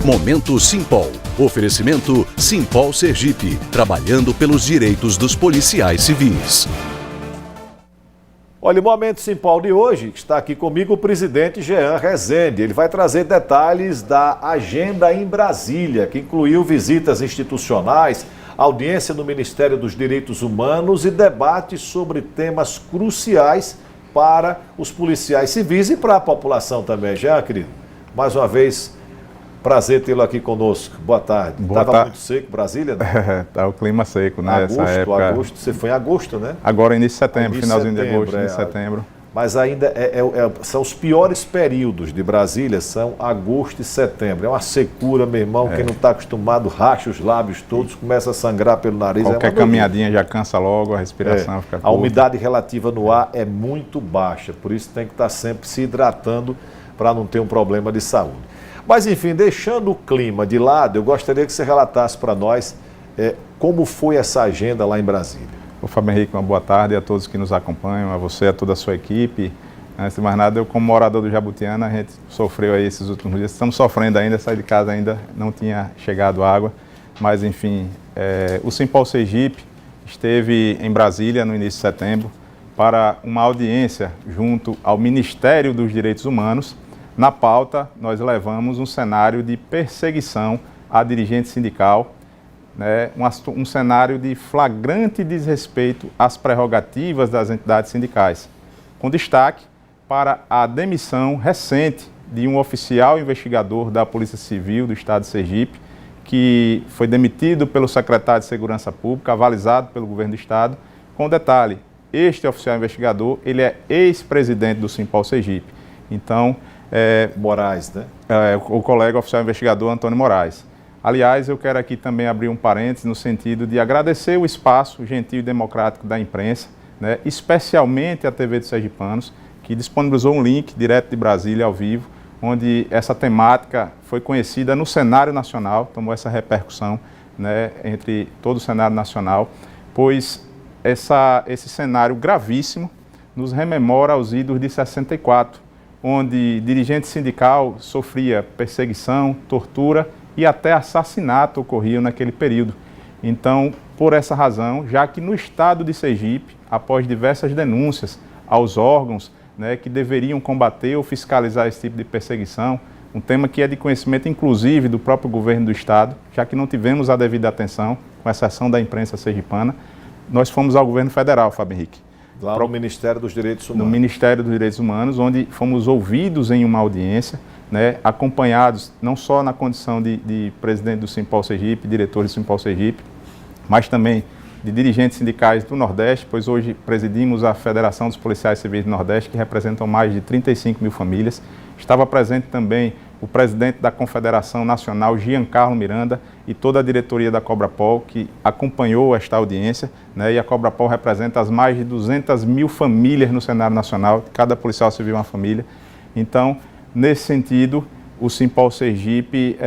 Momento Simpol. Oferecimento Simpol Sergipe, trabalhando pelos direitos dos policiais civis. Olha, o Momento Simpol de hoje, está aqui comigo o presidente Jean Rezende. Ele vai trazer detalhes da agenda em Brasília, que incluiu visitas institucionais, audiência no Ministério dos Direitos Humanos e debates sobre temas cruciais para os policiais civis e para a população também. Jean, querido, mais uma vez, prazer tê-lo aqui conosco. Boa tarde. Estava muito seco Brasília, né? Tá o clima seco, né? Agosto, você foi em agosto, né? Agora início de setembro, finalzinho de agosto, início de setembro. Mas ainda são os piores períodos de Brasília, são agosto e setembro. É uma secura, meu irmão, quem não está acostumado racha os lábios todos, começa a sangrar pelo nariz. Qualquer caminhadinha já cansa logo, a respiração fica curta. A umidade relativa no ar é muito baixa, por isso tem que estar sempre se hidratando para não ter um problema de saúde. Mas enfim, deixando o clima de lado, eu gostaria que você relatasse para nós como foi essa agenda lá em Brasília. Ô Fábio Henrique, uma boa tarde a todos que nos acompanham, a você, a toda a sua equipe. Antes de mais nada, eu como morador do Jabutiana, a gente sofreu aí esses últimos dias, estamos sofrendo ainda, saí de casa ainda, não tinha chegado água, mas enfim, o Simpol Sergipe esteve em Brasília no início de setembro para uma audiência junto ao Ministério dos Direitos Humanos. Na pauta, nós levamos um cenário de perseguição à dirigente sindical, né, um cenário de flagrante desrespeito às prerrogativas das entidades sindicais, com destaque para a demissão recente de um oficial investigador da Polícia Civil do Estado de Sergipe, que foi demitido pelo secretário de Segurança Pública, avalizado pelo governo do Estado, com detalhe, este oficial investigador, ele é ex-presidente do Simpol Sergipe. Então, Moraes, né? O colega oficial investigador Antônio Moraes. Aliás, eu quero aqui também abrir um parênteses no sentido de agradecer o espaço gentil e democrático da imprensa, né, especialmente a TV dos Sergipanos, que disponibilizou um link direto de Brasília ao vivo, onde essa temática foi conhecida no cenário nacional, tomou essa repercussão, né, entre todo o cenário nacional, pois esse cenário gravíssimo nos rememora os idos de 64, onde dirigente sindical sofria perseguição, tortura e até assassinato ocorriam naquele período. Então, por essa razão, já que no estado de Sergipe, após diversas denúncias aos órgãos, né, que deveriam combater ou fiscalizar esse tipo de perseguição, um tema que é de conhecimento inclusive do próprio governo do estado, já que não tivemos a devida atenção, com exceção da imprensa sergipana, nós fomos ao governo federal, Fábio Henrique. Lá no Ministério dos Direitos Humanos. No Ministério dos Direitos Humanos, onde fomos ouvidos em uma audiência, né, acompanhados não só na condição de presidente do Simpol Sergipe, diretor do Simpol Sergipe, mas também de dirigentes sindicais do Nordeste, pois hoje presidimos a Federação dos Policiais Civis do Nordeste, que representam mais de 35 mil famílias. Estava presente também o presidente da Confederação Nacional, Giancarlo Miranda, e toda a diretoria da Cobrapol, que acompanhou esta audiência, né, e a Cobrapol representa as mais de 200 mil famílias no cenário nacional, cada policial civil é uma família. Então, nesse sentido, o Simpol Sergipe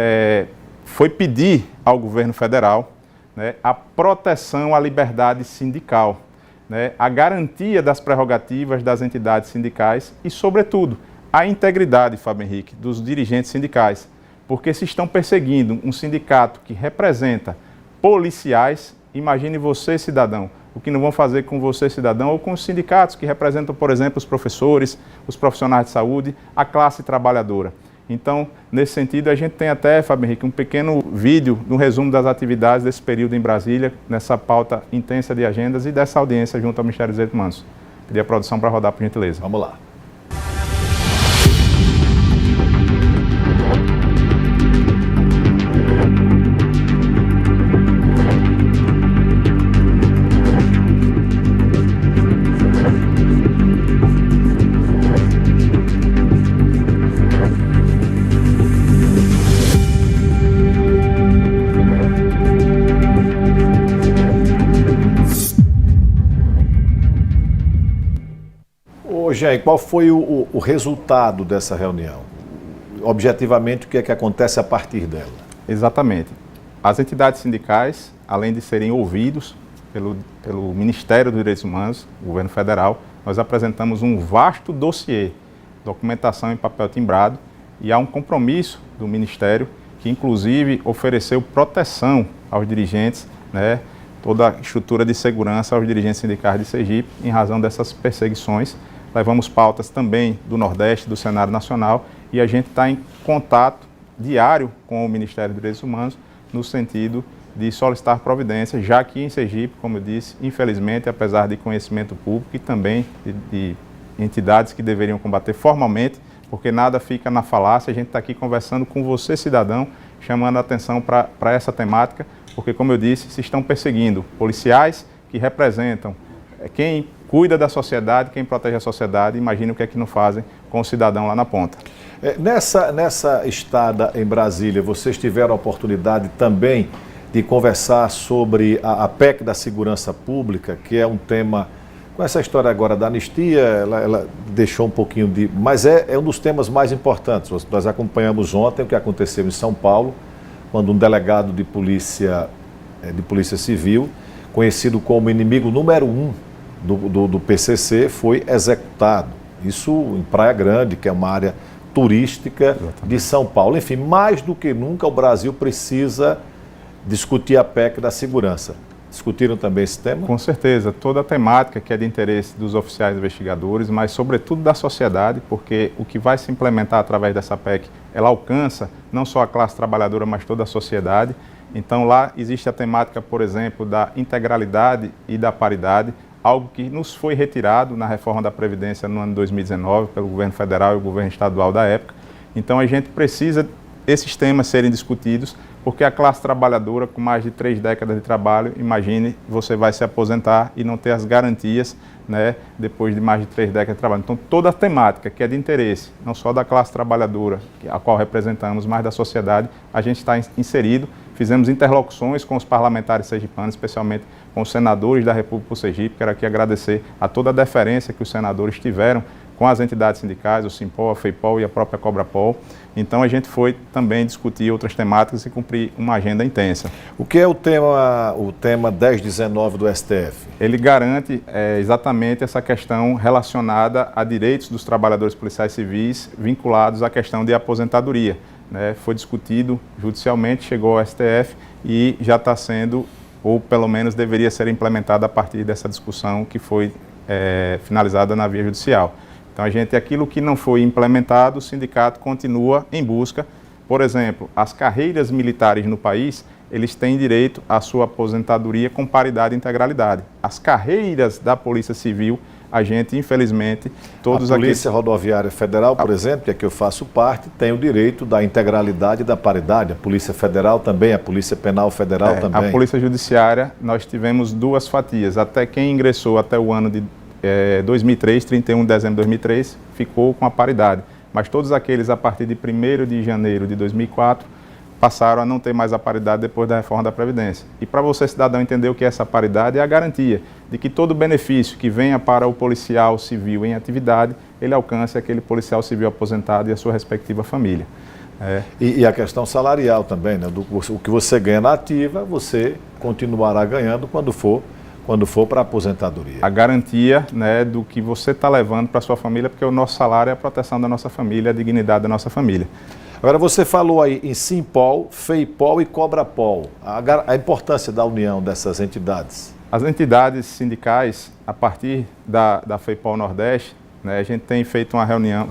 foi pedir ao governo federal, né, a proteção à liberdade sindical, né, a garantia das prerrogativas das entidades sindicais e, sobretudo, a integridade, Fábio Henrique, dos dirigentes sindicais, porque se estão perseguindo um sindicato que representa policiais, imagine você, cidadão, o que não vão fazer com você, cidadão, ou com os sindicatos que representam, por exemplo, os professores, os profissionais de saúde, a classe trabalhadora. Então, nesse sentido, a gente tem até, Fábio Henrique, um pequeno vídeo no resumo das atividades desse período em Brasília, nessa pauta intensa de agendas e dessa audiência junto ao Ministério dos Direitos Humanos. Pedir a produção para rodar, por gentileza. Vamos lá. Jean, qual foi o resultado dessa reunião? Objetivamente, o que é que acontece a partir dela? Exatamente. As entidades sindicais, além de serem ouvidos pelo Ministério dos Direitos Humanos, governo federal, nós apresentamos um vasto dossiê, documentação em papel timbrado, e há um compromisso do Ministério que inclusive ofereceu proteção aos dirigentes, né, toda a estrutura de segurança aos dirigentes sindicais de Sergipe, em razão dessas perseguições. Levamos pautas também do Nordeste, do cenário nacional, e a gente está em contato diário com o Ministério dos Direitos Humanos, no sentido de solicitar providências, já que em Sergipe, como eu disse, infelizmente, apesar de conhecimento público e também de entidades que deveriam combater formalmente, porque nada fica na falácia, a gente está aqui conversando com você, cidadão, chamando a atenção para essa temática, porque, como eu disse, se estão perseguindo policiais que representam quem cuida da sociedade, quem protege a sociedade. Imagine o que é que não fazem com o cidadão lá na ponta. Nessa estada em Brasília, vocês tiveram a oportunidade também de conversar sobre a PEC da segurança pública, que é um tema, com essa história agora da anistia, ela deixou um pouquinho de... Mas é um dos temas mais importantes. Nós acompanhamos ontem o que aconteceu em São Paulo, quando um delegado de polícia civil, conhecido como inimigo número 1 do PCC, foi executado. Isso em Praia Grande, que é uma área turística de São Paulo. Enfim, mais do que nunca o Brasil precisa discutir a PEC da segurança. Discutiram também esse tema? Com certeza, toda a temática que é de interesse dos oficiais investigadores, mas sobretudo da sociedade, porque o que vai se implementar através dessa PEC, ela alcança não só a classe trabalhadora, mas toda a sociedade. Então lá existe a temática, por exemplo, da integralidade e da paridade, algo que nos foi retirado na reforma da Previdência no ano 2019 pelo governo federal e o governo estadual da época. Então a gente precisa esses temas serem discutidos, porque a classe trabalhadora com mais de 3 décadas de trabalho, imagine, você vai se aposentar e não ter as garantias, né, depois de mais de 3 décadas de trabalho. Então toda a temática que é de interesse, não só da classe trabalhadora, a qual representamos, mas da sociedade, a gente está inserido. Fizemos interlocuções com os parlamentares sergipanos, especialmente com os senadores da República do Sergipe. Quero aqui agradecer a toda a deferência que os senadores tiveram com as entidades sindicais, o Simpol, a FEIPOL e a própria Cobrapol. Então a gente foi também discutir outras temáticas e cumprir uma agenda intensa. O que é o tema 1019 do STF? Ele garante exatamente essa questão relacionada a direitos dos trabalhadores policiais civis vinculados à questão de aposentadoria. Né? Foi discutido judicialmente, chegou ao STF e já está sendo, ou pelo menos deveria ser implementado a partir dessa discussão que foi finalizada na via judicial. Então, aquilo que não foi implementado, o sindicato continua em busca. Por exemplo, as carreiras militares no país, eles têm direito à sua aposentadoria com paridade e integralidade. As carreiras da Polícia Civil, a gente, infelizmente, todos aqui... A Polícia Rodoviária Federal, por exemplo, que é que eu faço parte, tem o direito da integralidade e da paridade. A Polícia Federal também, a Polícia Penal Federal também. A Polícia Judiciária, nós tivemos 2 fatias. Até quem ingressou até o ano de 2003, 31 de dezembro de 2003, ficou com a paridade. Mas todos aqueles a partir de 1º de janeiro de 2004 passaram a não ter mais a paridade depois da reforma da Previdência. E para você, cidadão, entender o que é essa paridade, é a garantia de que todo benefício que venha para o policial civil em atividade, ele alcance aquele policial civil aposentado e a sua respectiva família. E a questão salarial também, né? O que você ganha na ativa, você continuará ganhando quando for para a aposentadoria. A garantia, né, do que você está levando para a sua família, porque o nosso salário é a proteção da nossa família, a dignidade da nossa família. Agora, você falou aí em Simpol, FEIPOL e Cobrapol. A importância da união dessas entidades. As entidades sindicais, a partir da FEIPOL Nordeste, né, a gente tem feito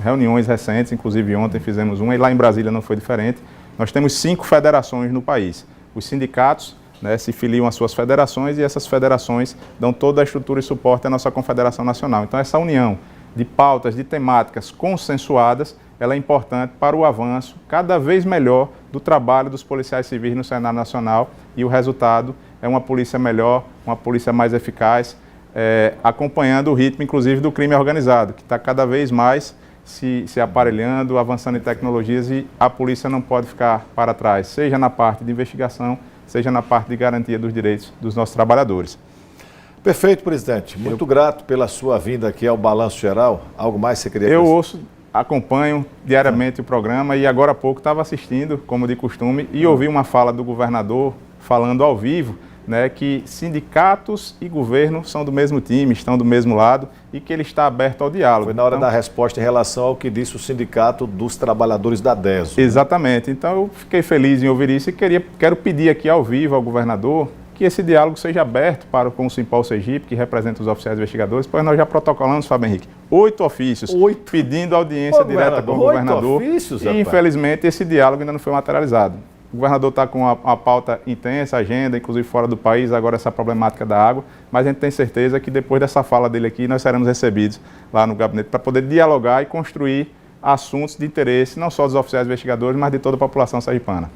reuniões recentes, inclusive ontem fizemos uma, e lá em Brasília não foi diferente. Nós temos 5 federações no país. Os sindicatos, né, se filiam às suas federações e essas federações dão toda a estrutura e suporte à nossa Confederação Nacional. Então, essa união de pautas, de temáticas consensuadas, ela é importante para o avanço cada vez melhor do trabalho dos policiais civis no cenário nacional, e o resultado é uma polícia melhor, uma polícia mais eficaz, acompanhando o ritmo, inclusive, do crime organizado, que está cada vez mais se aparelhando, avançando em tecnologias, e a polícia não pode ficar para trás, seja na parte de investigação, seja na parte de garantia dos direitos dos nossos trabalhadores. Perfeito, presidente. Muito grato pela sua vinda aqui ao Balanço Geral. Algo mais você queria dizer? Acompanho diariamente o programa e agora há pouco estava assistindo, como de costume, e ouvi uma fala do governador falando ao vivo né, que sindicatos e governo são do mesmo time, estão do mesmo lado e que ele está aberto ao diálogo. Foi na hora da resposta em relação ao que disse o Sindicato dos Trabalhadores da DESO. Exatamente. Então eu fiquei feliz em ouvir isso e quero pedir aqui ao vivo ao governador que esse diálogo seja aberto com o Simpol Sergipe, que representa os oficiais investigadores, pois nós já protocolamos, Fábio Henrique, 8 ofícios pedindo audiência direta com o governador. 8 ofícios, e infelizmente esse diálogo ainda não foi materializado. O governador está com uma pauta intensa, agenda, inclusive fora do país, agora essa problemática da água, mas a gente tem certeza que depois dessa fala dele aqui, nós seremos recebidos lá no gabinete para poder dialogar e construir assuntos de interesse, não só dos oficiais investigadores, mas de toda a população sergipana.